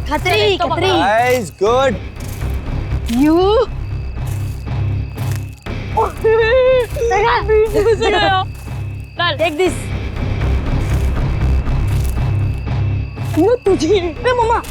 खतरी खतरी। Nice, good. You take this. तुझे मम्मा।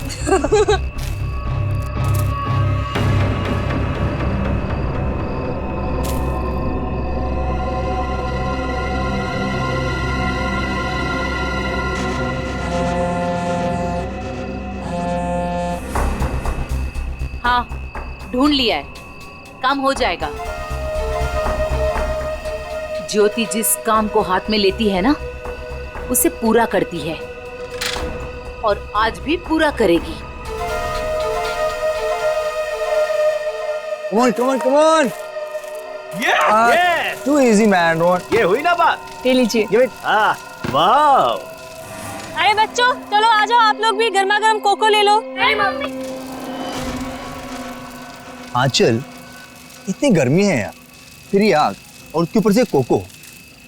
हाँ, ढूंढ लिया है, काम हो जाएगा। ज्योति जिस काम को हाथ में लेती है ना, उसे पूरा करती है और आज भी पूरा करेगी। Come on, come on, come on. Yes. Too easy, man. Ron. ये हुई ना बात। ले लीजिए। Give it. वाह। अरे बच्चों, चलो आ जाओ, आप लोग भी गर्मा गर्म कोको ले लो। मम्मी। आंचल, इतनी गर्मी है यार, फिर ये आग और उसके ऊपर से कोको।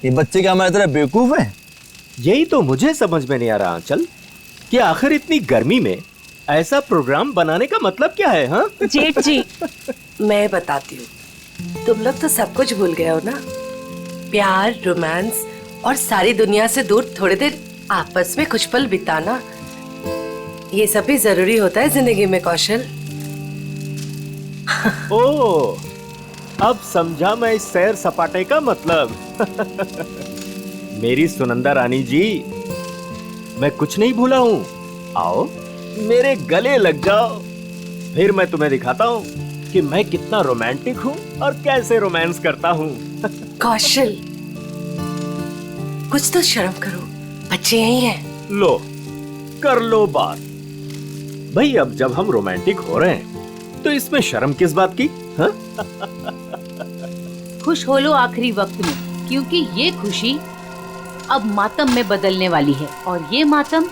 ये बच्चे क्या हमारी तरह बेवकूफ हैं? यही तो मुझे समझ में नहीं आ रहा आंचल, कि आखिर इतनी गर्मी में ऐसा प्रोग्राम बनाने का मतलब क्या है? हाँ जेठ जी, मैं बताती हूँ, तुम लोग तो सब कुछ भूल गए हो ना। प्यार, रोमांस और सारी दुनिया से दूर थोड़ी देर आपस में कुछ पल बिताना, ये सब भी जरूरी होता है जिंदगी में कौशल। ओह, अब समझा मैं इस सैर सपाटे का मतलब। मेरी सुनंदा रानी जी, मैं कुछ नहीं भूला हूँ। आओ मेरे गले लग जाओ, फिर मैं तुम्हें दिखाता हूँ कि मैं कितना रोमांटिक हूँ और कैसे रोमांस करता हूँ। कौशल, कुछ तो शर्म करो, बच्चे यही हैं। लो, कर लो बात। भाई अब जब हम रोमांटिक हो रहे हैं तो इसमें शर्म किस बात की? हाँ? खुश हो लो आखिरी वक्त में, क्योंकि ये खुशी अब मातम में बदलने वाली है और ये मातम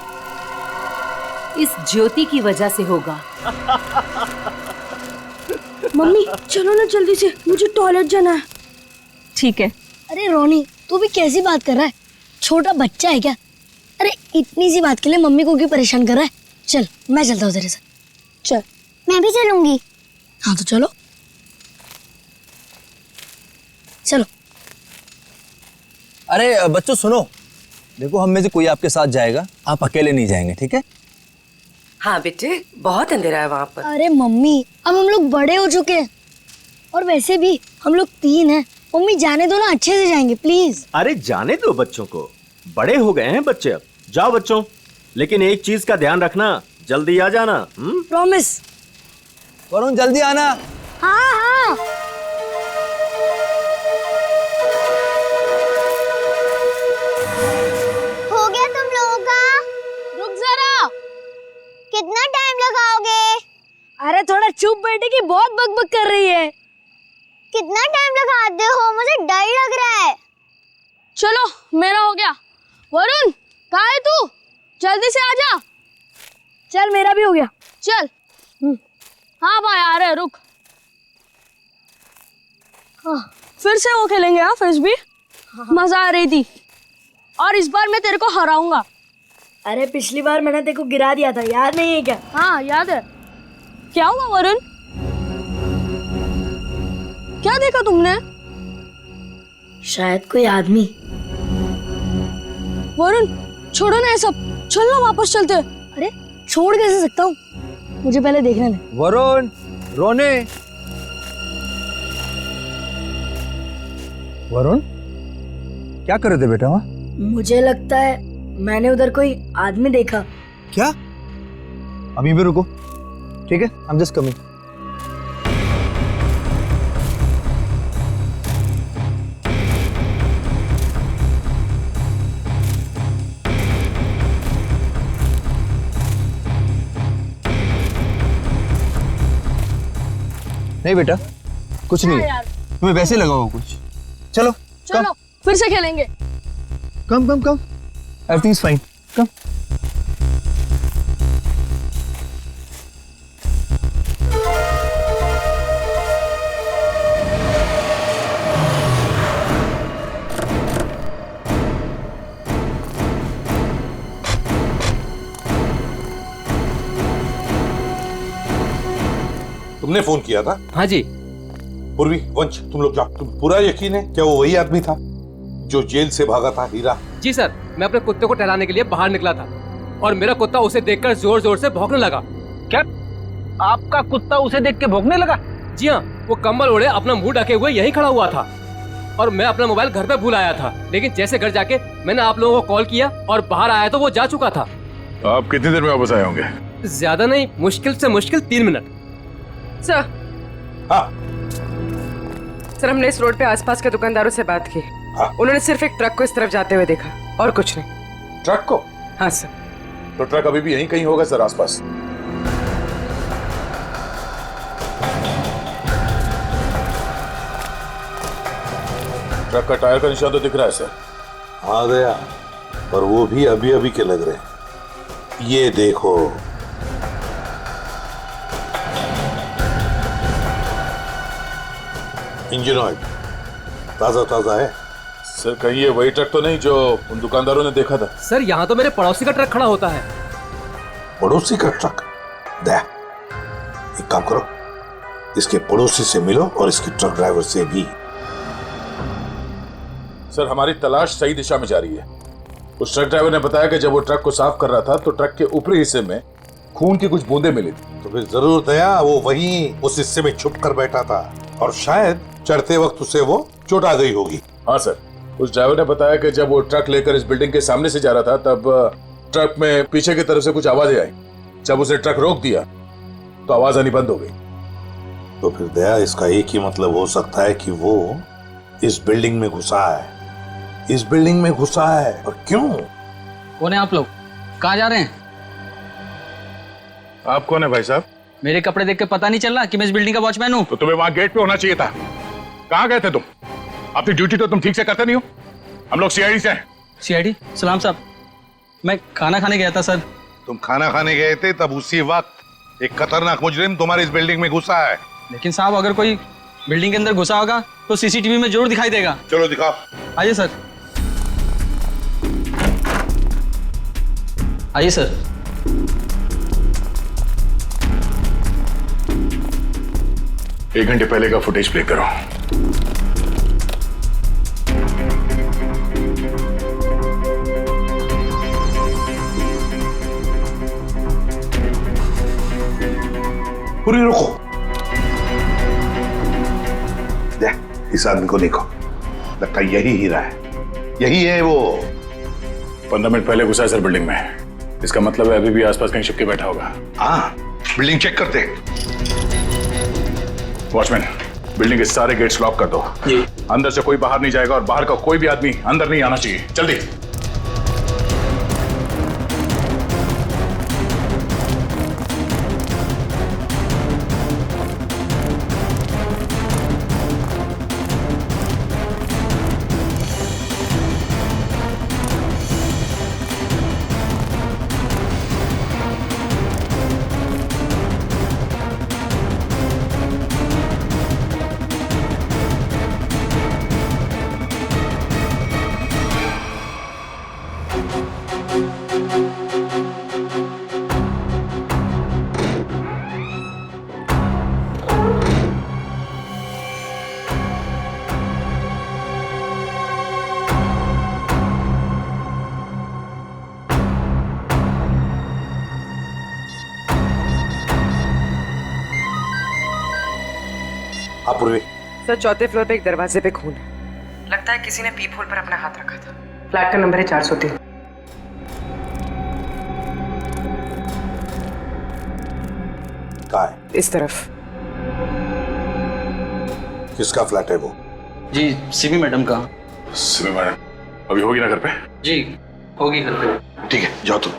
इस ज्योति की वजह से होगा। मम्मी चलो ना जल्दी से, मुझे टॉयलेट जाना है। ठीक है। अरे रोनी, तू भी कैसी बात कर रहा है? छोटा बच्चा है क्या? अरे इतनी सी बात के लिए मम्मी को क्यों परेशान कर रहा है? चल मैं चलता हूँ तेरे साथ। चल। मैं भी चलूंगी। हाँ तो चलो चलो। अरे बच्चों सुनो, देखो हम में से कोई आपके साथ जाएगा, आप अकेले नहीं जाएंगे, ठीक है? हाँ बेटे, बहुत अंधेरा है वहाँ पर। अरे मम्मी, अब हम लोग बड़े हो चुके हैं और वैसे भी हम लोग 3 हैं। मम्मी जाने दो ना, अच्छे से जाएंगे प्लीज। अरे जाने दो बच्चों को, बड़े हो गए हैं बच्चे अब। जाओ बच्चों, लेकिन एक चीज का ध्यान रखना, जल्दी आ जाना। प्रॉमिस। वरुण जल्दी आना। हाँ हाँ। हो गया तुम लोगों का? रुक जरा। कितना टाइम लगाओगे? अरे थोड़ा चुप बैठे की बहुत बकबक कर रही है। कितना टाइम लगाते हो? मुझे डर लग रहा है। चलो मेरा हो गया। वरुण कहाँ है तू? जल्दी से आजा। चल मेरा भी हो गया। चल। हाँ भाई आ रहे, रुक। हाँ फिर से वो खेलेंगे। हाँ फिर भी मजा आ रही थी और इस बार मैं तेरे को हराऊंगा। अरे पिछली बार मैंने तेरे को गिरा दिया था, याद नहीं है क्या? हाँ याद है। क्या हुआ वरुण? क्या देखा तुमने? शायद कोई आदमी। वरुण छोड़ो ना ये सब, चल ना वापस चलते। अरे छोड़ कैसे सकता हूँ, मुझे पहले देखने दे। वरुण, रोने। वरुण क्या कर रहे थे बेटा वहाँ? मुझे लगता है मैंने उधर कोई आदमी देखा। क्या? अभी भी रुको, ठीक है? I'm just coming. नहीं बेटा, कुछ नहीं है, तुम्हें वैसे लगा होगा कुछ। चलो चलो फिर से खेलेंगे। कम कम कम, एवरीथिंग इज फाइन, कम। तुमने फोन किया था? हाँ जी। पूर्वी, वंश, तुम लोग जाओ। तुम पूरा यकीन है क्या वो वही आदमी था जो जेल से भागा था, हीरा? जी सर, मैं अपने कुत्ते को टहलाने के लिए बाहर निकला था और मेरा कुत्ता उसे देखकर जोर जोर से भौंकने लगा। क्या आपका कुत्ता उसे देख के भौंकने लगा? जी हाँ, वो कंबल ओढ़े अपना मुंह ढके हुए यहीं खड़ा हुआ था और मैं अपना मोबाइल घर पे भूल आया था, लेकिन जैसे घर जाके मैंने आप लोगों को कॉल किया और बाहर आया तो वो जा चुका था। आप कितनी देर में वापस आए होंगे? ज्यादा नहीं, मुश्किल से मुश्किल 3 मिनट। सर। हाँ। सर, हमने इस रोड पे आसपास के दुकानदारों से बात की। हाँ। उन्होंने सिर्फ एक ट्रक को इस तरफ जाते हुए देखा और कुछ नहीं। ट्रक को? हाँ सर। तो ट्रक अभी भी यहीं कहीं होगा सर, आसपास। ट्रक का टायर का निशान तो दिख रहा है सर। हाँ गया, पर वो भी अभी अभी के लग रहे हैं। ये देखो, इंजन ऑयल ताजा ताजा है सर। कहीं ये वही ट्रक तो नहीं जो उन दुकानदारों ने देखा था? सर, यहाँ तो मेरे पड़ोसी का ट्रक खड़ा होता है। पड़ोसी का ट्रक? दे, एक काम करो, इसके पड़ोसी से मिलो और इसके ट्रक ड्राइवर से भी। सर, हमारी तलाश सही दिशा में जा रही है। उस ट्रक ड्राइवर ने बताया कि जब वो ट्रक को साफ कर रहा था तो ट्रक के ऊपरी हिस्से में खून की कुछ बूंदें मिली थी। तो फिर जरूर दया वो वहीं उस हिस्से में छुप कर बैठा था और शायद चढ़ते वक्त उसे वो चोट आ गई होगी। हाँ सर, उस ड्राइवर ने बताया कि जब वो ट्रक लेकर इस बिल्डिंग के सामने से जा रहा था तब ट्रक में पीछे की तरफ से कुछ आवाजें आई। जब उसे ट्रक रोक दिया तो आवाज आनी बंद हो गई। तो फिर दया, इसका एक ही मतलब हो सकता है कि वो इस बिल्डिंग में घुसा है। इस बिल्डिंग में घुसा है। और क्यों? कौन है आप लोग? कहाँ जा रहे हैं? आप कौन है भाई साहब? मेरे कपड़े देख के पता नहीं चल रहा कि मैं इस बिल्डिंग का वॉचमैन हूँ? तो तुम्हें वहां गेट पे होना चाहिए था। कहाँ गए थे तुम? अपनी ड्यूटी तो तुम ठीक से करते नहीं हो। हम लोग सीआईडी से हैं। सीआईडी? सलाम साहब, मैं खाना खाने गया था सर। तुम खाना खाने गए थे, तब उसी वक्त एक खतरनाक मुजरिम तुम्हारे इस बिल्डिंग में घुसा है। लेकिन साहब, अगर कोई बिल्डिंग के अंदर घुसा होगा तो सीसीटीवी में जरूर दिखाई देगा। चलो दिखाओ। आइए सर। आइए सर। एक घंटे पहले का फुटेज प्ले करो। पूरी रुको। इस आदमी को देखो, लगता है यही हीरा है। यही है वो। 15 मिनट पहले घुसा है सर बिल्डिंग में। इसका मतलब है अभी भी आसपास कहीं छिपके बैठा होगा। हाँ, बिल्डिंग चेक करते। वॉचमैन, बिल्डिंग के सारे गेट्स लॉक कर दो। जी। अंदर से कोई बाहर नहीं जाएगा और बाहर का कोई भी आदमी अंदर नहीं आना चाहिए। जल्दी। पूर्वी। सर, चौथे फ्लोर पे एक दरवाजे पे खून है। लगता है किसी ने पीप होल पर अपना हाथ रखा था। फ्लैट का नंबर है 403। कहाँ है? इस तरफ। किसका फ्लैट है वो? जी, सिमी मैडम का। सिमी मैडम अभी होगी ना घर पे? जी, होगी घर पे। ठीक है, जाओ तुम।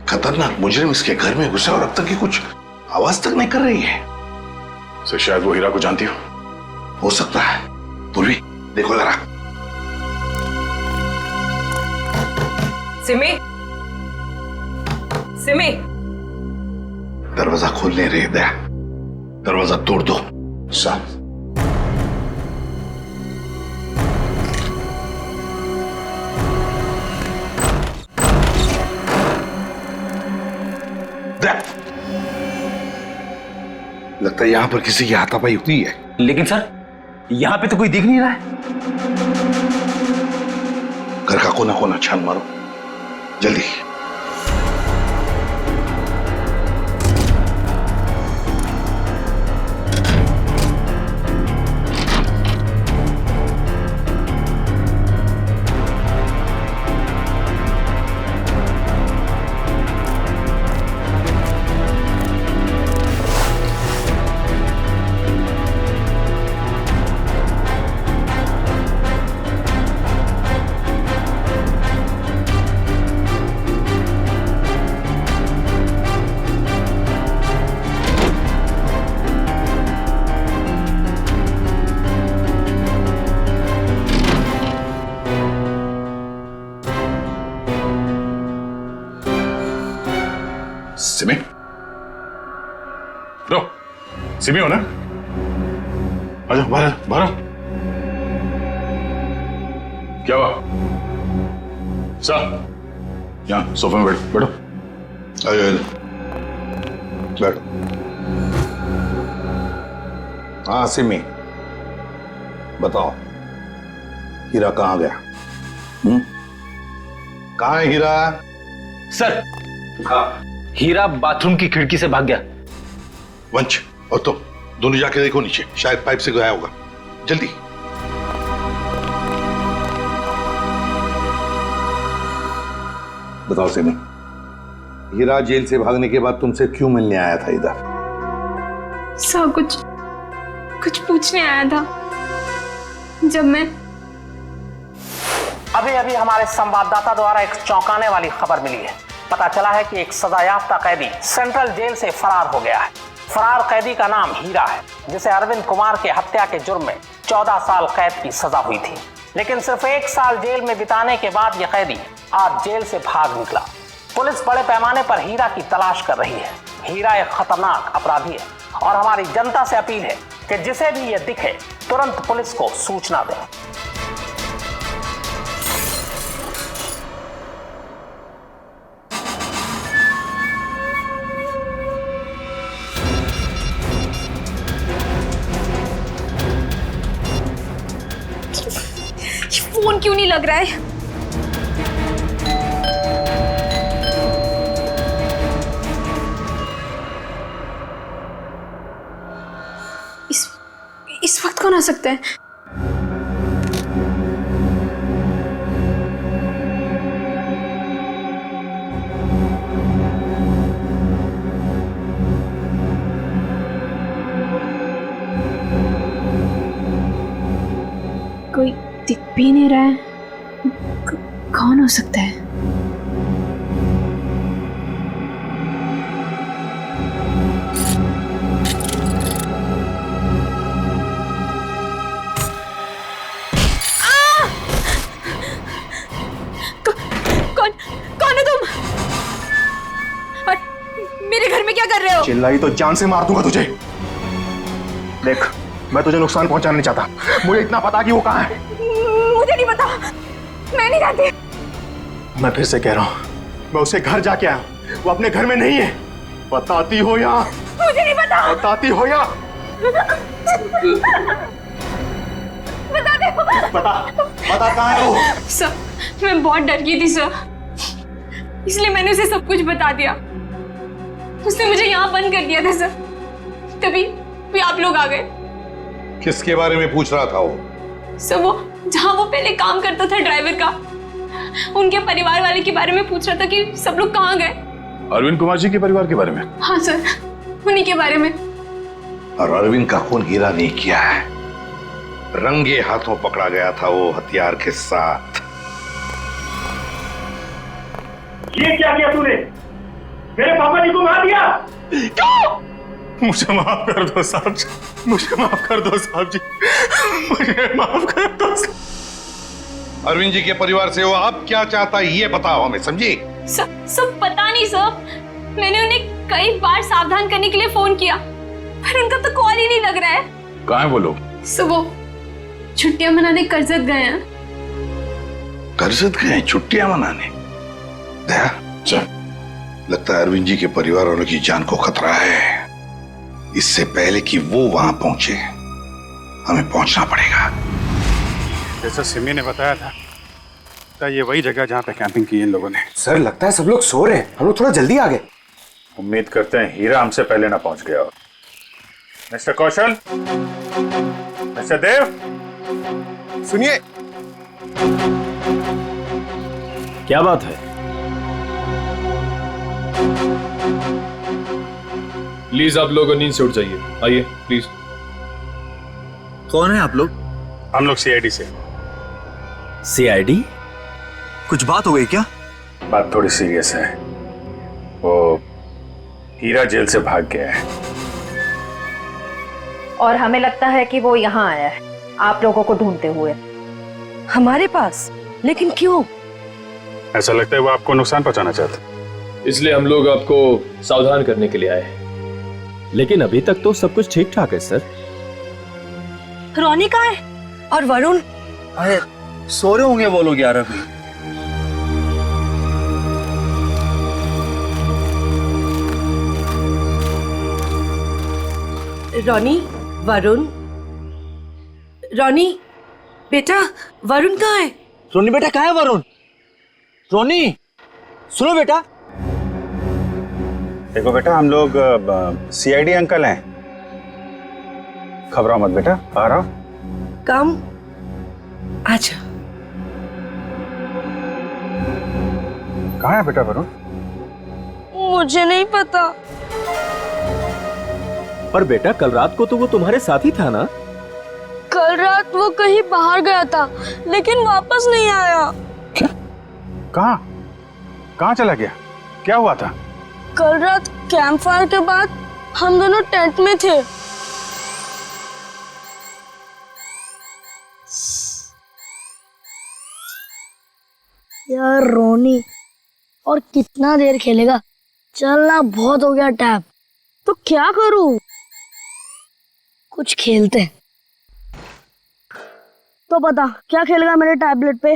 खतरनाक मुजरिम इसके घर में घुसा और अब तक की कुछ आवाज तक नहीं कर रही है। सर, शायद वो हीरा को जानती हो सकता है। पूर्वी, देखो जरा। सिमी, सिमी। दरवाजा खोल नहीं रही दया। दरवाजा तोड़ दो। साहब, लगता है यहाँ पर किसी की हाथापाई हुई है। लेकिन सर यहाँ पे तो कोई दिख नहीं रहा है। घर का कोना कोना छान मारो जल्दी। सिमी, रो, सिमी हो ना? आजा बाहर बाहर। क्या हुआ? सर, यहाँ सोफे में बैठो। आजा बैठो। हाँ सिमी, बताओ हीरा कहाँ गया? कहाँ है हीरा? सर हीरा बाथरूम की खिड़की से भाग गया। वंश और तुम दोनों जाके देखो नीचे, शायद पाइप से गया होगा। जल्दी। बताओ सिमी, हीरा जेल से भागने के बाद तुमसे क्यों मिलने आया था इधर? सर कुछ पूछने आया था। जब मैं अभी हमारे संवाददाता द्वारा एक चौंकाने वाली खबर मिली है। पता चला है कि एक सजायाफ्ता कैदी सेंट्रल जेल से फरार हो गया है। फरार कैदी का नाम हीरा है, जिसे अरविंद कुमार के हत्या के जुर्म में 14 साल कैद की सजा हुई थी। लेकिन सिर्फ 1 साल जेल में बिताने के बाद यह कैदी आज जेल से भाग निकला। पुलिस बड़े पैमाने पर हीरा की तलाश कर रही है। हीरा एक खतरनाक अपराधी है और हमारी जनता से अपील है कि जिसे भी यह दिखे तुरंत पुलिस को सूचना दें। फोन क्यों नहीं लग रहा है? इस वक्त कौन आ सकता है? कोई दिख भी नहीं रहा है। कौन हो सकता है? कौन है तुम? और मेरे घर में क्या कर रहे हो? चिल्लाई तो जान से मार दूंगा तुझे। देख, मैं तुझे नुकसान पहुंचाना नहीं चाहता। मुझे इतना पता कि वो कहाँ है। मुझे नहीं पता, मैं नहीं जानती। मैं फिर से कह रहा हूँ, मैं उसे घर जाके आया, वो अपने घर में नहीं है। बताती हो या? मुझे नहीं पता। बताती हो या? बता दे। बता कहाँ है वो? सर, मैं बहुत डर गई थी सर, इसलिए मैंने उसे सब कुछ बता दिया। उसने मुझे यहाँ बंद कर दिया था सर, तभी आप लोग आ गए। किसके बारे में पूछ रहा था वो? सर, वो जहाँ वो पहले काम करता था ड्राइवर का, उनके परिवार वाले के बारे में पूछ रहा था कि सब लोग कहाँ गए। अरविंद कुमार जी के परिवार के बारे में? हाँ सर, उन्हीं के बारे में। और अरविंद का खून हीरा नहीं किया है, रंगे हाथों पकड़ा गया था वो हथियार के साथ। ये क्या किया तूने? मेरे पापा जी को मार दिया। क्यों? मुझे माफ कर दो साहब जी, मुझे माफ कर दो साहब जी, मुझे माफ कर दो। अरविंद जी के परिवार से वो अब क्या चाहता है ये बताओ हमें, समझी? सब पता नहीं सर, मैंने उन्हें कई बार सावधान करने के लिए फोन किया, पर उनका तो कॉल ही नहीं लग रहा है। कहाँ है वो लोग? सर, वो छुट्टियां मनाने करजत गए हैं। करजत गए छुट्टियां मनाने? दया, लगता है अरविंद जी के परिवार वालों की जान को खतरा है। इससे पहले कि वो वहां पहुंचे हमें पहुंचना पड़ेगा। जैसा सिमी ने बताया था ये वही जगह जहां पे कैंपिंग की इन लोगों ने। सर लगता है सब लोग सो रहे हैं, हम लोग थोड़ा जल्दी आ गए। उम्मीद करते हैं हीरा हमसे पहले ना पहुंच गया हो। मिस्टर कौशल, मिस्टर देव, सुनिए। क्या बात है? प्लीज आप लोग नींद से उठ जाइए, आइए प्लीज। कौन है आप लोग? हम लोग सीआईडी से। सीआईडी? कुछ बात हो गई क्या? बात थोड़ी सीरियस है। वो हीरा जेल से भाग गया है और हमें लगता है कि वो यहाँ आया है आप लोगों को ढूंढते हुए हमारे पास। लेकिन क्यों? ऐसा लगता है वो आपको नुकसान पहुंचाना चाहता है, इसलिए हम लोग आपको सावधान करने के लिए आए हैं। लेकिन अभी तक तो सब कुछ ठीक ठाक है सर। रोनी कहाँ है? और वरुण? अरे सो रहे होंगे वो लोग यार अभी। रोनी, वरुण, रोनी बेटा, वरुण कहाँ है? रोनी बेटा कहाँ है वरुण? रोनी सुनो बेटा। देखो बेटा, हम लोग सीआईडी अंकल हैं, घबराओ मत बेटा, आ रहा हूं। कम अच्छा। कहाँ है बेटा वरुण? मुझे नहीं पता। पर बेटा कल रात को तो वो तुम्हारे साथ ही था ना? कल रात वो कहीं बाहर गया था लेकिन वापस नहीं आया। क्या? कहाँ चला गया? क्या हुआ था? कल रात कैंप फायर के बाद हम दोनों टेंट में थे। यार रोनी, और कितना देर खेलेगा? चलना बहुत हो गया टैब। तो क्या करूं? कुछ खेलते हैं। तो बता क्या खेलेगा मेरे टैबलेट पे?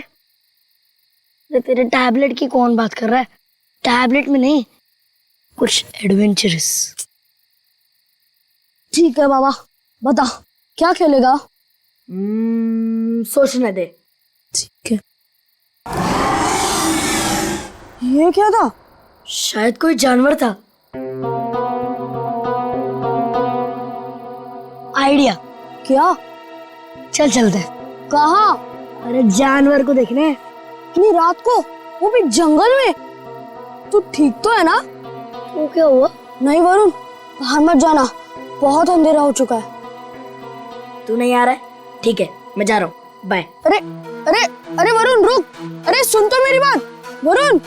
तेरे टैबलेट की कौन बात कर रहा है? टैबलेट में नहीं, कुछ एडवेंचरस। ठीक है बाबा, बता क्या खेलेगा? सोचने दे। ठीक है। ये क्या था? शायद कोई जानवर था। आइडिया। क्या? चल चलते। कहाँ? अरे जानवर को देखने। इतनी रात को, वो भी जंगल में। तू ठीक तो है ना? वो क्या हुआ? नहीं वरुण, बाहर मत जाना, बहुत अंधेरा हो चुका है। तू नहीं आ रहा है? ठीक है, मैं जा रहा हूँ, बाय। अरे अरे अरे वरुण रुक, अरे सुन तो मेरी बात। वरुण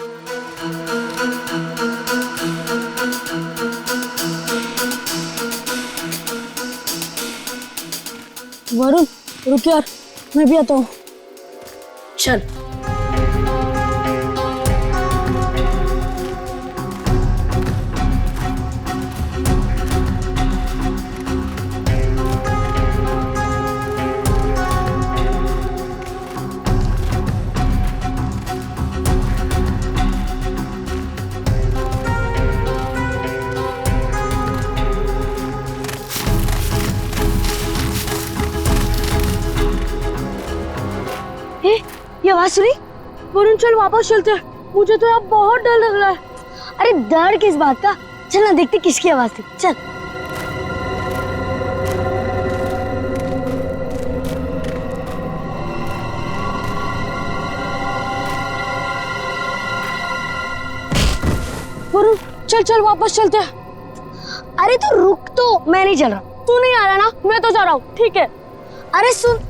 वरुण रुक यार, मैं भी आता हूँ। चल। ये आवाज सुनी? वरुण चल वापस चलते हैं, मुझे तो अब बहुत डर लग रहा है। अरे डर किस बात का? चल ना देखते किसकी आवाज थी। चल। वरुण चल चल वापस चलते हैं। अरे तो रुक तो, मैं नहीं चल रहा। तू नहीं आ रहा ना? मैं तो जा रहा हूँ। ठीक है। अरे सुन,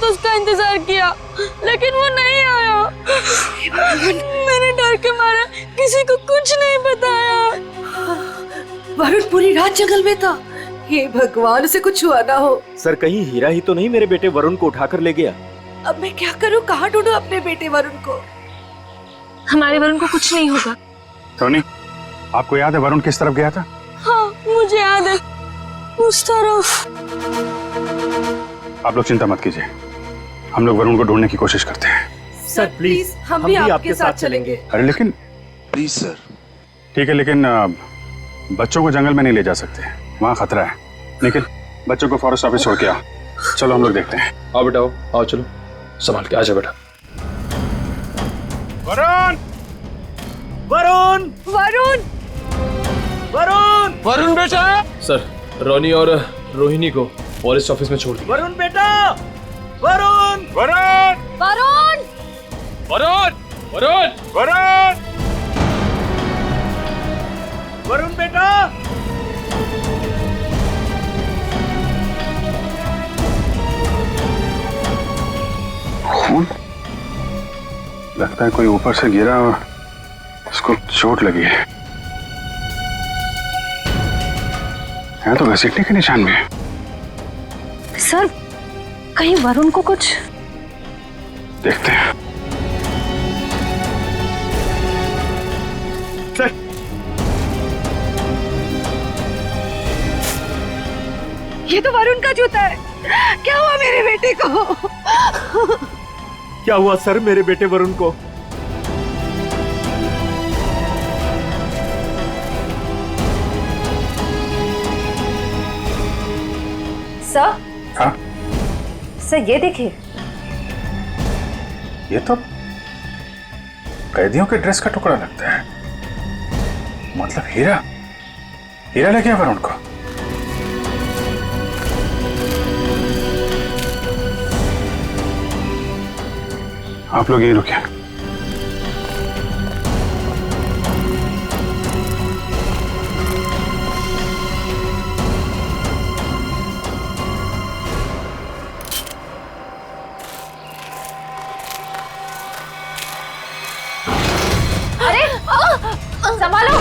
उसका इंतजार किया लेकिन वो नहीं आया। मैंने डर के मारे किसी को कुछ नहीं बताया। वरुण पूरी रात जंगल में था। हे भगवान, उसे कुछ हुआ ना हो। सर कहीं हीरा ही तो नहीं मेरे बेटे वरुण को उठाकर ले गया? अब मैं क्या करूं? कहाँ ढूंढूं अपने बेटे वरुण को? हमारे वरुण को कुछ नहीं होगा। टोनी, आपको याद है वरुण किस तरफ गया था? हाँ, मुझे याद है उस तरफ। आप लोग चिंता मत कीजिए, हम लोग वरुण को ढूंढने की कोशिश करते हैं। सर प्लीज हम भी आपके साथ चलेंगे। अरे लेकिन प्लीज सर। ठीक है, लेकिन बच्चों को जंगल में नहीं ले जा सकते, वहाँ खतरा है। लेकिन बच्चों को फॉरेस्ट ऑफिस छोड़ के आओ। चलो हम लोग देखते हैं। आओ बेटा आओ, चलो संभाल के आजा बेटा। वरुण वरुण वरुण वरुण वरुण बेटा। सर रोनी और रोहिणी को फॉरेस्ट ऑफिस में छोड़ दिया। वरुण बेटा वरुण वरुण वरुण वरुण वरुण वरुण वरुण बेटा। खून लगता है कोई ऊपर से गिरा और उसको चोट लगी है। यहाँ तो घसीटने के निशान भी है। सर कहीं वरुण को कुछ देखते हैं। ये तो वरुण का जूता है। क्या हुआ मेरे बेटे को? क्या हुआ सर मेरे बेटे वरुण को? सर। हाँ सर ये देखिए, ये तो कैदियों के ड्रेस का टुकड़ा लगता है। मतलब हीरा हीरा ले गया वरुण को। आप लोग यहीं रुकिए। अरे संभालो।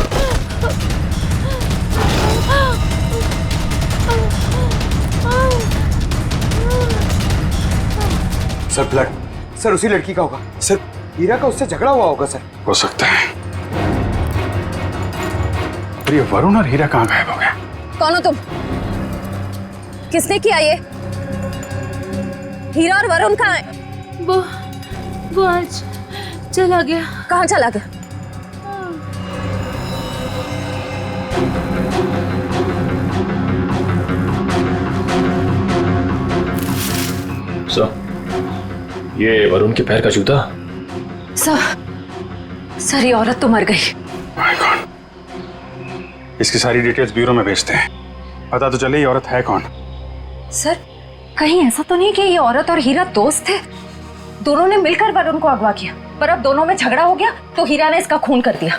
सर ब्लड, सर उसी लड़की का होगा। सर हीरा का उससे झगड़ा हुआ होगा सर। हो सकता है। पर ये वरुण और हीरा कहाँ गायब हो गए? कौन हो तुम? किसने किया ये? हीरा और वरुण कहाँ है? वो आज चला गया। कहाँ चला गया? सर ये वरुण के पैर का जूता। सर ये औरत तो मर गई। माय गॉड, इसकी सारी डिटेल्स ब्यूरो में भेजते हैं, पता तो चले ये औरत है कौन। सर कहीं ऐसा तो नहीं कि ये औरत और हीरा दोस्त थे? दोनों ने मिलकर वरुण को अगवा किया, पर अब दोनों में झगड़ा हो गया तो हीरा ने इसका खून कर दिया।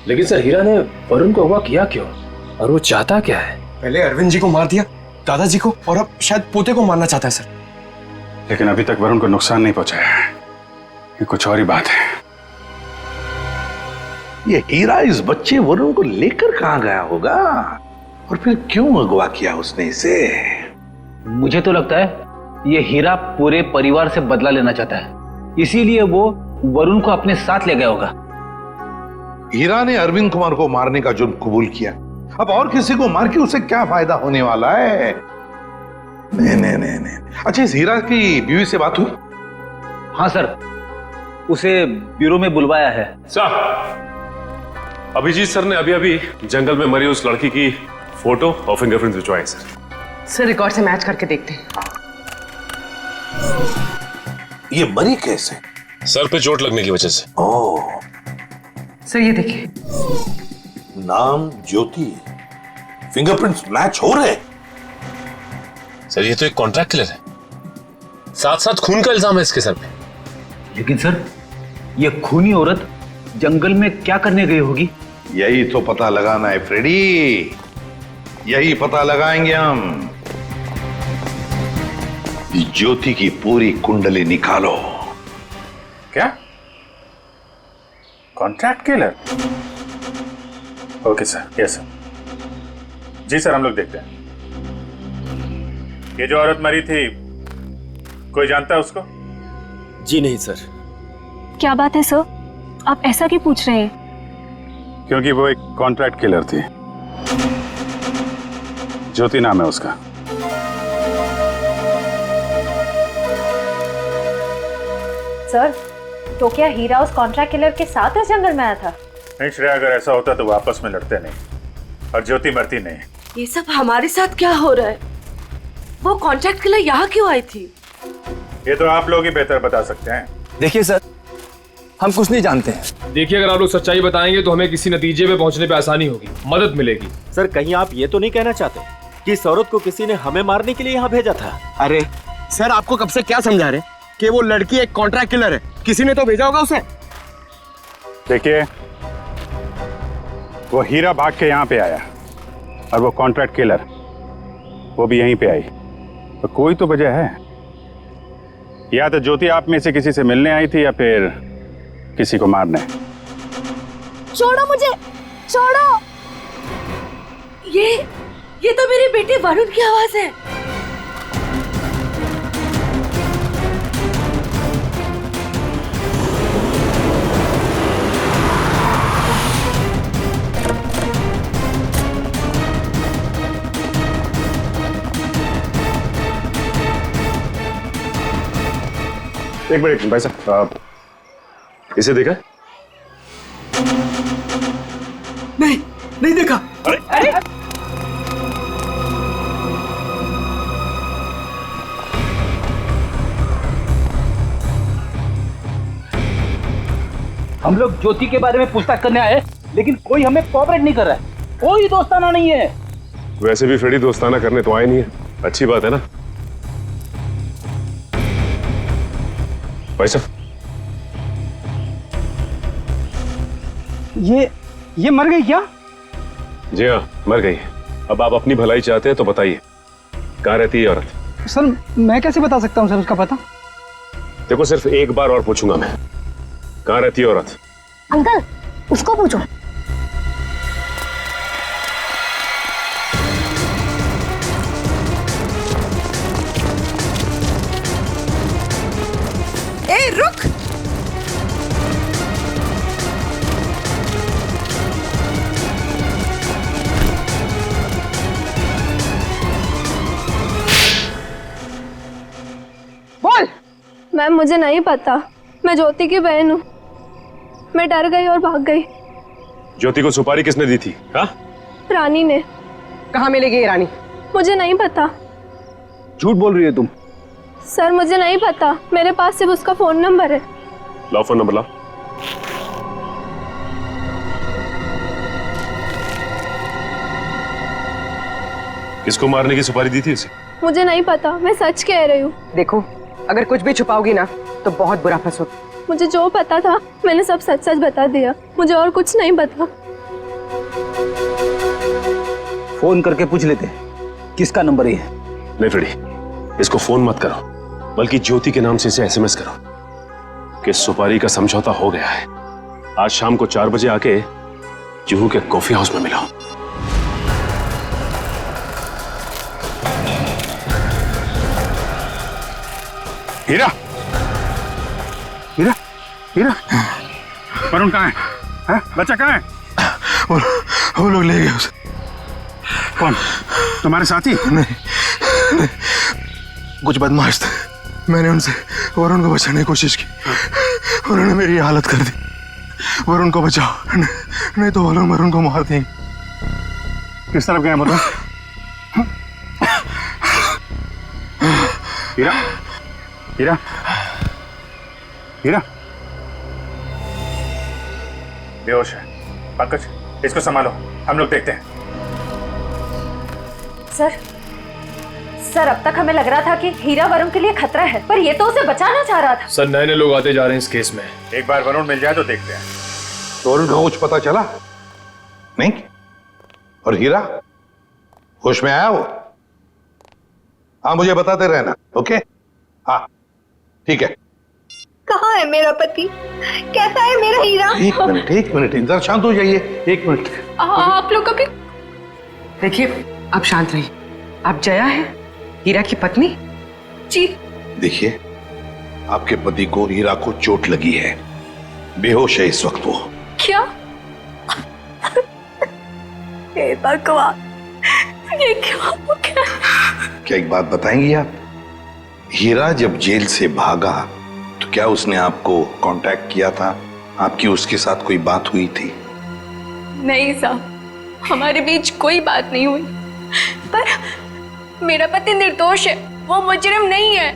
लेकिन सर हीरा ने वरुण को अगवा किया क्यों, और वो चाहता क्या है? पहले अरविंद जी को मार दिया, दादाजी को, और अब शायद पोते को मारना चाहता है सर। लेकिन अभी तक वरुण को नुकसान नहीं पहुंचाया है, ये कुछ और ही बात है। ये हीरा इस बच्चे वरुण को लेकर कहाँ गया होगा, और फिर क्यों अगवा किया उसने इसे? मुझे तो लगता है ये हीरा पूरे परिवार से बदला लेना चाहता है, इसीलिए वो वरुण को अपने साथ ले गया होगा। हीरा ने अरविंद कुमार को मारने का जुर्म कबूल किया, अब और किसी को मार के उसे क्या फायदा होने वाला है? नहीं। अच्छा, इस हीरा की बीवी से बात हुई? हाँ सर, उसे ब्यूरो में बुलवाया है। सर अभिजीत सर ने अभी जंगल में मरी उस लड़की की फोटो और फिंगरप्रिंट भिजवाए सर रिकॉर्ड से मैच करके देखते हैं। ये मरी कैसे? सर पे चोट लगने की वजह से। ओह सर ये देखिए, नाम ज्योति, फिंगरप्रिंट्स मैच हो रहे। सर ये तो एक कॉन्ट्रैक्ट किलर है, साथ साथ खून का इल्जाम है इसके सर पे। लेकिन सर ये खूनी औरत जंगल में क्या करने गई होगी? यही तो पता लगाना है फ्रेडी, यही पता लगाएंगे हम। ज्योति की पूरी कुंडली निकालो। क्या contract killer? Okay sir, yes sir. जी सर, हम लोग देखते हैं। ये जो औरत मरी थी, कोई जानता है उसको? जी नहीं सर। क्या बात है सर, आप ऐसा क्यों पूछ रहे हैं? क्योंकि वो एक कॉन्ट्रैक्ट किलर थी ज्योति नाम है उसका। सर, तो क्या हीरा उस कॉन्ट्रैक्ट किलर के साथ इस जंगल में आया था? नहीं श्रेया, अगर ऐसा होता तो वो आपस में लड़ते नहीं और ज्योति मरती नहीं। ये सब हमारे साथ क्या हो रहा है? वो कॉन्ट्रैक्ट किलर यहाँ क्यों आई थी? ये तो आप लोग ही बेहतर बता सकते हैं। देखिए सर, हम कुछ नहीं जानते हैं। देखिए, अगर आप लोग सच्चाई बताएंगे तो हमें किसी नतीजे पे पहुंचने पे आसानी होगी, मदद मिलेगी। सर, कहीं आप ये तो नहीं कहना चाहते कि इस औरत को किसी ने हमें मारने के लिए यहाँ भेजा था? अरे सर, आपको कब से क्या समझा रहे कि वो लड़की एक कॉन्ट्रैक्ट किलर है? किसी ने तो भेजा होगा उसे। देखिए, वो हीरा भाग के यहाँ पे आया और वो कॉन्ट्रैक्ट किलर वो भी यहीं पे आई, तो कोई तो वजह है। या तो ज्योति आप में से किसी से मिलने आई थी या फिर किसी को मारने। छोड़ो मुझे, छोड़ो। ये तो मेरे बेटे वरुण की आवाज है। एक मिनट भाई साहब, इसे देखा? नहीं देखा। अरे हम लोग ज्योति के बारे में पूछताछ करने आए, लेकिन कोई हमें कोऑपरेट नहीं कर रहा है। कोई दोस्ताना नहीं है। वैसे भी फ्रेडी दोस्ताना करने तो आए नहीं है, अच्छी बात है ना भाई साहब। ये मर गई क्या? जी हाँ, मर गई। अब आप अपनी भलाई चाहते हैं तो बताइए, कहाँ रहती है औरत? सर, मैं कैसे बता सकता हूँ सर उसका पता? देखो, सिर्फ एक बार और पूछूंगा मैं, कहाँ रहती है औरत? अंकल, उसको पूछो। ए, रुक। बोल। मैम, मुझे नहीं पता, मैं ज्योति की बहन हूँ। मैं डर गई और भाग गई। ज्योति को सुपारी किसने दी थी? हाँ? रानी ने। कहाँ मिलेगी ये रानी? मुझे नहीं पता। झूठ बोल रही है तुम। सर, मुझे नहीं पता, मेरे पास सिर्फ उसका फोन नंबर है। लाओ फोन नंबर, लाओ। किसको मारने की सुपारी दी थी उसे? मुझे नहीं पता, मैं सच कह रही हूँ। देखो, अगर कुछ भी छुपाओगी ना तो बहुत बुरा फंसोगी। मुझे जो पता था मैंने सब सच सच बता दिया, मुझे और कुछ नहीं पता। फोन करके पूछ लेते किसका नंबर है। नहीं फ्रेडी, इसको फोन मत करो, बल्कि ज्योति के नाम से इसे एसएमएस करो कि सुपारी का समझौता हो गया है। आज शाम को 4 बजे आके जुहू के कॉफी हाउस में मिलाओ। हीरा, हीरा, हीरा, वरुण कहाँ है? हाँ? बच्चा कहाँ है? वो लोग ले गए उसे। कौन? तुम्हारे साथी? नहीं, कुछ बदमाश थे। मैंने उनसे वरुण को बचाने की कोशिश की, उन्होंने मेरी हालत कर दी। वरुण को बचाओ, नहीं तो वो लोग वरुण को मार देंगे। किस तरफ गए बोलो? हीरा, हीरा, हीरा, बेहोश है। पंकज, इसको संभालो, हम लोग देखते हैं। सर, अब तक हमें लग रहा था कि हीरा वरुण के लिए खतरा है, पर ये तो उसे बचाना चाह रहा था। सर, नए नए लोग आते जा रहे हैं इस केस में। एक बार वरुण मिल जाए तो देखते हैं। तो वरुण को कुछ पता चला नहीं? और हीरा होश में आया वो? हाँ, मुझे बताते रहना। ओके? हाँ, ठीक है। कहाँ है मेरा पति? कैसा है मेरा हीरा? एक मिनट, इधर शांत हो जाइए। 1 मिनट। आप लोग कभी। देखिए, आप शांत रहिए। आप जया है, हीरा की पत्नी? जी। देखिए, आपके पति को हीरा को चोट लगी है, बेहोश है इस वक्त वो। क्या? हे भगवान, ये क्या हो गया? क्या एक बात बताएंगी आप? हीरा जब जेल से भागा तो क्या उसने आपको कांटेक्ट किया था? आपकी उसके साथ कोई बात हुई थी? नहीं साहब, हमारे बीच कोई बात नहीं हुई। पर मेरा पति निर्दोष है, वो मुजरिम नहीं है।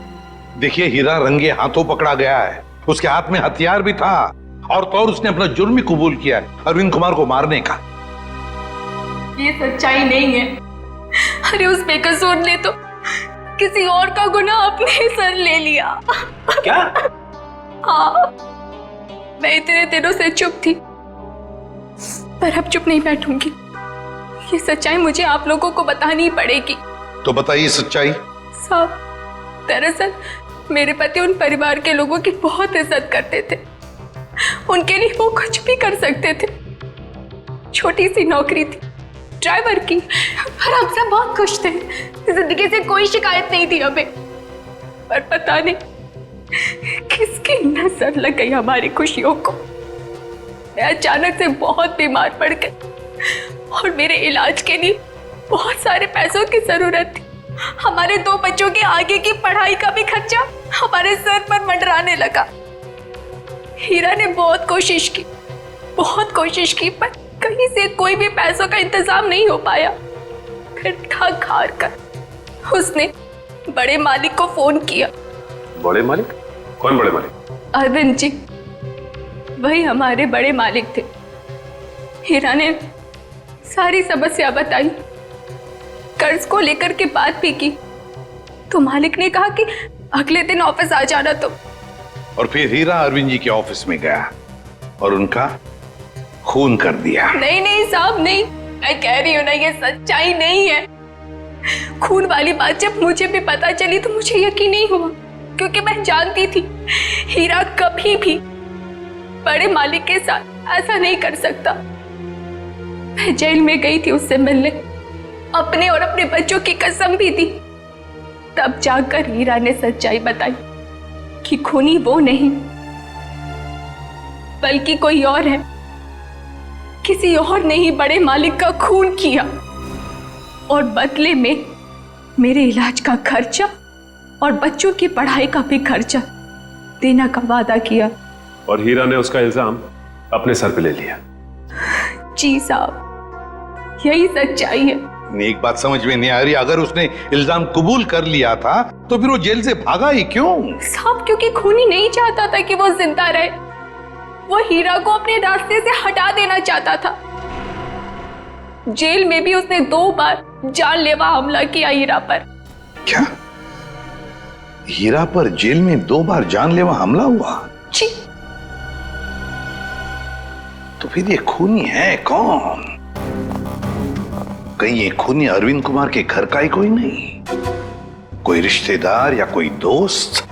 देखिए, हीरा रंगे हाथों पकड़ा गया है, उसके हाथ में हथियार भी था और तो और उसने अपना जुर्म भी कबूल किया है, अरविंद कुमार को मारने का। ये सच्चाई नहीं है। अरे उस बेकसूर ने तो किसी और का गुनाह अपने सर ले लिया। क्या? हाँ, मैं इतने दिनों से चुप थी, पर अब चुप नहीं बैठूंगी। ये सच्चाई मुझे आप लोगों को बतानी पड़ेगी। तो बताइए सच्चाई। साहब, दरअसल मेरे पति उन परिवार के लोगों की बहुत इज्जत करते थे। उनके लिए वो कुछ भी कर सकते थे। छोटी सी नौकरी थी, ड्राइवर की, और हम सब बहुत खुश थे। जिंदगी से कोई शिकायत नहीं थी हमें। पर पता नहीं किसकी नजर लग गई हमारी खुशियों को। मैं अचानक से बहुत बीमार पड़ गई और मेरे इलाज के लिए बहुत सारे पैसों की जरूरत थी। हमारे 2 बच्चों के आगे की पढ़ाई का भी खर्चा हमारे सर पर मंडराने लगा। हीरा ने बहुत कोशिश की, पर कहीं से कोई भी पैसों का इंतजाम नहीं हो पाया। फिर थक हार कर उसने बड़े मालिक को फोन किया। बड़े मालिक? कौन बड़े मालिक? अरविंद जी, वही हमारे बड़े मालिक थे। हीरा ने सारी समस्या बताई, कर्ज को लेकर के बात भी की, तो मालिक ने कहा कि अगले दिन ऑफिस आ जाना। तो और फिर हीरा अरविंद जी के ऑफिस में गया और उनका खून कर दिया। नहीं साहब, नहीं, मैं कह रही हूँ ना, ये सच्चाई नहीं है। खून वाली बात जब मुझे भी पता चली तो मुझे यकीन नहीं हुआ, क्योंकि मैं जानती थी हीरा कभी भी बड़े मालिक के साथ ऐसा नहीं कर सकता। मैं जेल में गई थी उससे मिलने, अपने और अपने बच्चों की कसम भी दी। तब जाकर हीरा ने सच्चाई बताई कि खूनी वो नहीं बल्कि कोई और है। किसी और ने ही बड़े मालिक का खून किया और बदले में मेरे इलाज का खर्चा और बच्चों की पढ़ाई का भी खर्चा देने का वादा किया। और हीरा ने उसका इल्जाम अपने सर पे ले लिया। जी साहब, यही सच्चाई है। एक बात समझ में नहीं आ रही, अगर उसने इल्जाम कबूल कर लिया था तो फिर वो जेल से भागा ही क्यों? साहब, क्योंकि खूनी नहीं चाहता था कि वो जिंदा रहे। वो हीरा को अपने रास्ते से हटा देना चाहता था। जेल में भी उसने 2 बार जानलेवा हमला किया हीरा पर। क्या? हीरा पर जेल में 2 बार जानलेवा हमला हुआ? जी। तो फिर ये खूनी है कौन? कहीं ये खूनी अरविंद कुमार के घर का ही कोई नहीं? कोई रिश्तेदार या कोई दोस्त?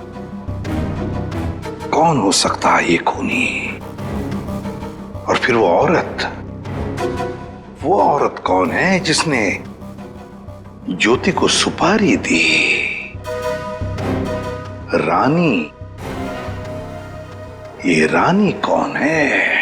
कौन हो सकता है ये खूनी? और फिर वो औरत कौन है जिसने ज्योति को सुपारी दी? रानी। ये रानी कौन है?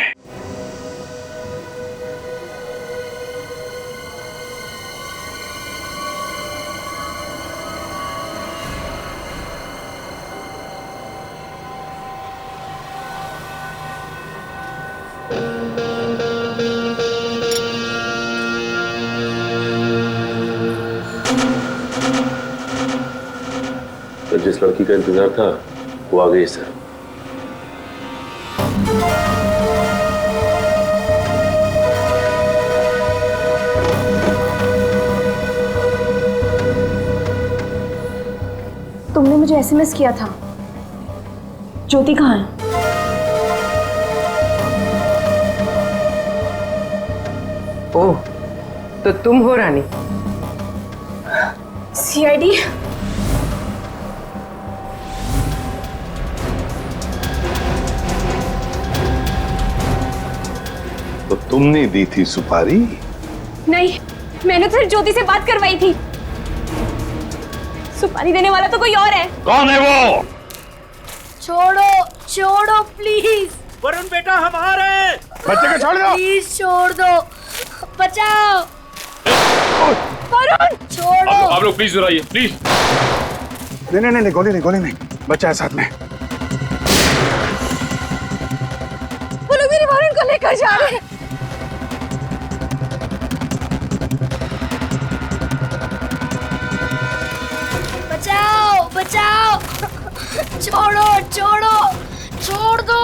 तो जिस लड़की का इंतजार था वो आ गई सर। तुमने मुझे एसएमएस किया था। ज्योति कहाँ है? ओह, तो तुम हो रानी? सीआईडी? तो तुमने दी थी सुपारी? नहीं, मैंने तो सिर्फ ज्योति से बात करवाई थी। सुपारी देने वाला तो कोई और है। कौन है वो? छोड़ो प्लीज। वरुण बेटा, हम आ रहे हैं। बच्चे को छोड़ दो। प्लीज छोड़ दो, बचाओ। वरुण छोड़ो। आप लोग प्लीज आइए प्लीज। नहीं, गोली नहीं, बच्चा है साथ में। वो लोग मेरे वरुण को लेकर जा रहे हैं। बचाओ बचाओ, छोड़ो छोड़ो, छोड़ दो,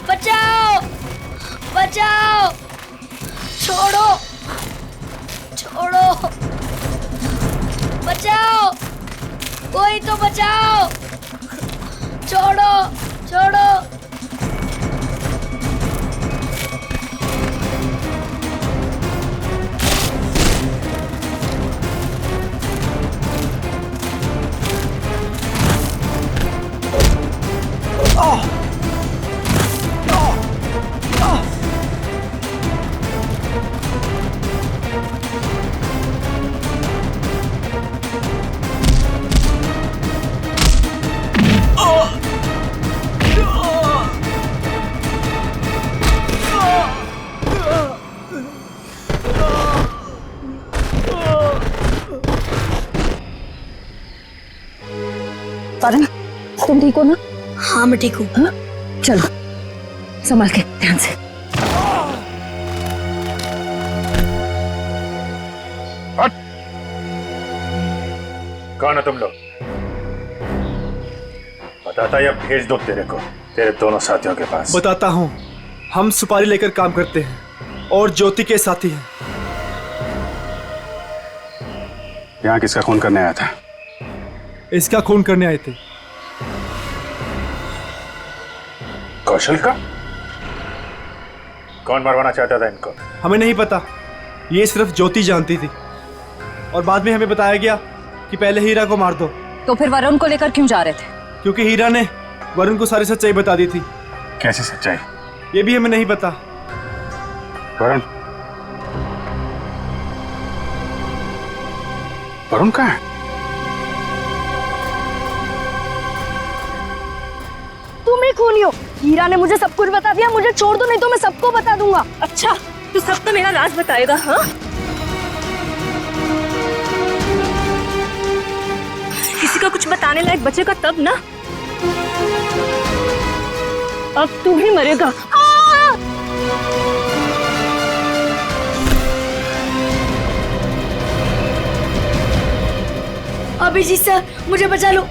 बचाओ बचाओ, छोड़ो छोड़ो, बचाओ, कोई तो बचाओ, छोड़ो छोड़ो। वरुण, तुम ठीक हो ना? हाँ मैं ठीक हूँ। चलो संभाल के, ध्यान से। कौन है तुम लोग? बताता या भेज दो तेरे को तेरे दोनों साथियों के पास। बताता हूँ, हम सुपारी लेकर काम करते हैं और ज्योति के साथी हैं। यहाँ किसका खून करने आया था? इसका खून करने आए थे। कौशल का? कौन मरवाना चाहता था इनको? हमें नहीं पता, ये सिर्फ ज्योति जानती थी और बाद में हमें बताया गया कि पहले हीरा को मार दो। तो फिर वरुण को लेकर क्यों जा रहे थे? क्योंकि हीरा ने वरुण को सारी सच्चाई बता दी थी। कैसी सच्चाई? ये भी हमें नहीं पता। वरुण? वरुण कहाँ है? तुम ही खूनी हो। हीरा ने मुझे सब कुछ बता दिया, मुझे छोड़ दो नहीं तो मैं सबको बता दूंगा। अच्छा, तू सब तो मेरा राज बताएगा? हाँ, किसी का कुछ बताने लायक बचेगा तब ना। अब तू ही मरेगा। अभिजीत सर, मुझे बचा लो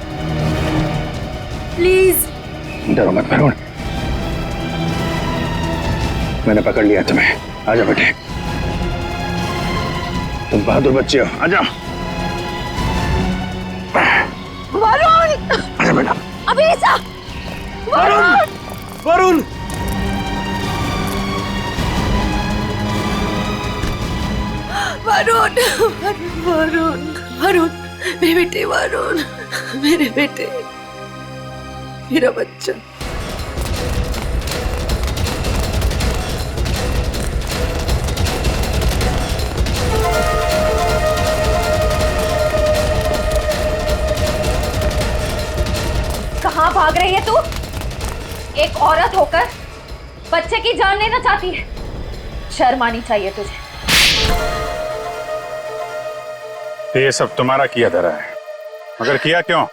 प्लीज। डरो मत वरुण, मैंने पकड़ लिया तुम्हें। आजा बेटे, तुम बहादुर बच्चे हो, आजा। वरुण! आजा बेटा। अभिजीत! वरुण! वरुण! वरुण, वरुण, वरुण, मेरे बेटे वरुण, मेरे बेटे, मेरा बच्चा। कहाँ भाग रही है तू? एक औरत होकर बच्चे की जान लेना चाहती है। शर्म आनी चाहिए तुझे। ये सब तुम्हारा किया धरा है, मगर किया क्यों?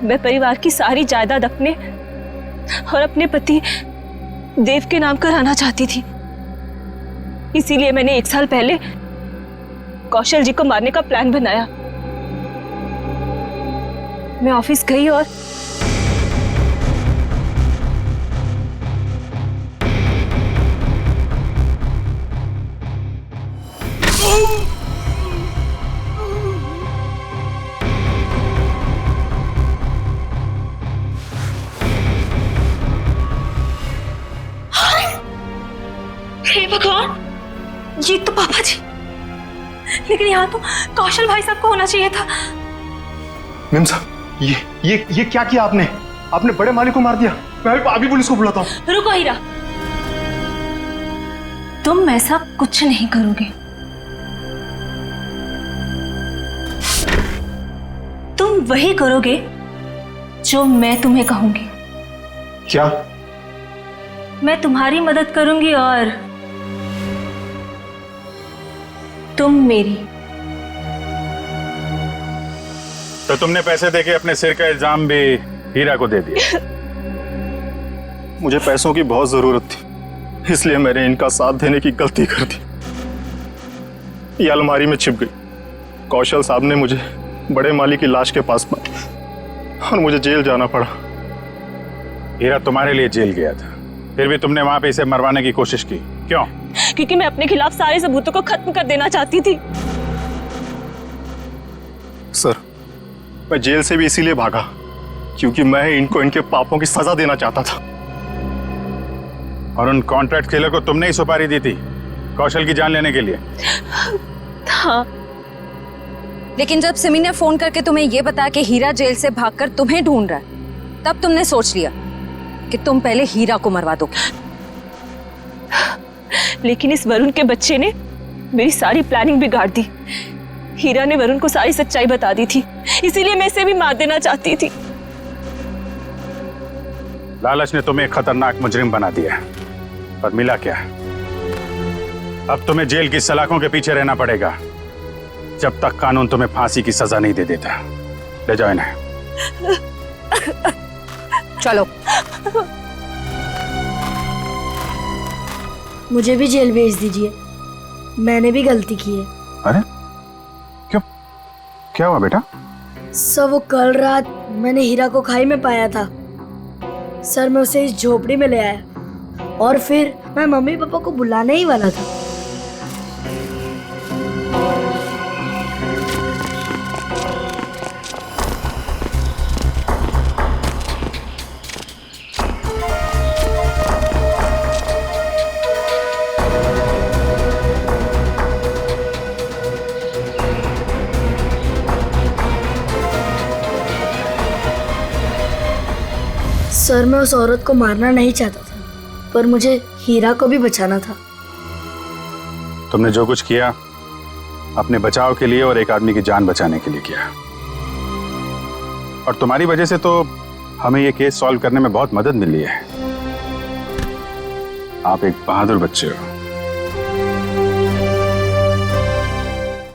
मैं परिवार की सारी जायदाद अपने और अपने पति देव के नाम कराना चाहती थी। इसीलिए मैंने 1 साल पहले कौशल जी को मारने का प्लान बनाया। मैं ऑफिस गई और हे भगवान, ये तो पापा जी, लेकिन यहाँ तो कौशल भाई साहब को होना चाहिए था। मैम साहब, ये क्या किया आपने? आपने बड़े मालिक को मार दिया। मैं अभी पुलिस को बुलाता हूँ। रुको हीरा, तुम ऐसा कुछ नहीं करोगे। तुम वही करोगे जो मैं तुम्हें कहूंगी। क्या? मैं तुम्हारी मदद करूंगी और तुम मेरी। तो तुमने पैसे देके अपने सिर का इल्जाम भी हीरा को दे दिया। मुझे पैसों की बहुत जरूरत थी, इसलिए मैंने इनका साथ देने की गलती कर दी। ये अलमारी में छिप गई। कौशल साहब ने मुझे बड़े माली की लाश के पास पाया और मुझे जेल जाना पड़ा। हीरा तुम्हारे लिए जेल गया था, फिर भी तुमने वहां पे इसे मरवाने की कोशिश की, क्यों? क्योंकि मैं अपने खिलाफ सारे सबूतों को खत्म कर देना चाहती थी। सर, मैं जेल से भी इसीलिए भागा क्योंकि मैं इनको इनके पापों की सजा देना चाहता था। और उन कॉन्ट्रैक्ट किलर को तुमने ही सुपारी दी थी कौशल की जान लेने के लिए? हाँ। लेकिन जब सिमी ने फोन करके तुम्हें यह बताया कि हीरा जेल से भागकर तुम्हें ढूंढ रहा है, तब तुमने सोच लिया कि तुम पहले हीरा को मरवा दो। लेकिन इस वरुण के बच्चे ने मेरी सारी प्लानिंग बिगाड़ दी। हीरा ने वरुण को सारी सच्चाई बता दी थी, इसीलिए मैं इसे भी मार देना चाहती थी। लालच ने तुम्हें एक खतरनाक मुजरिम बना दिया, पर मिला क्या? अब तुम्हें जेल की सलाखों के पीछे रहना पड़ेगा जब तक कानून तुम्हें फांसी की सजा नहीं दे देता। ले जाओ इन्हें। चलो। मुझे भी जेल भेज दीजिए, मैंने भी गलती की है। अरे क्यों, क्या हुआ बेटा? सर, वो कल रात मैंने हीरा को खाई में पाया था। सर, मैं उसे इस झोपड़ी में ले आया और फिर मैं मम्मी पापा को बुलाने ही वाला था। सर, मैं उस औरत को मारना नहीं चाहता था, पर मुझे हीरा को भी बचाना था। तुमने जो कुछ किया अपने बचाव के लिए और एक आदमी की जान बचाने के लिए किया, और तुम्हारी वजह से तो हमें ये केस सॉल्व करने में बहुत मदद मिली है। आप एक बहादुर बच्चे हो।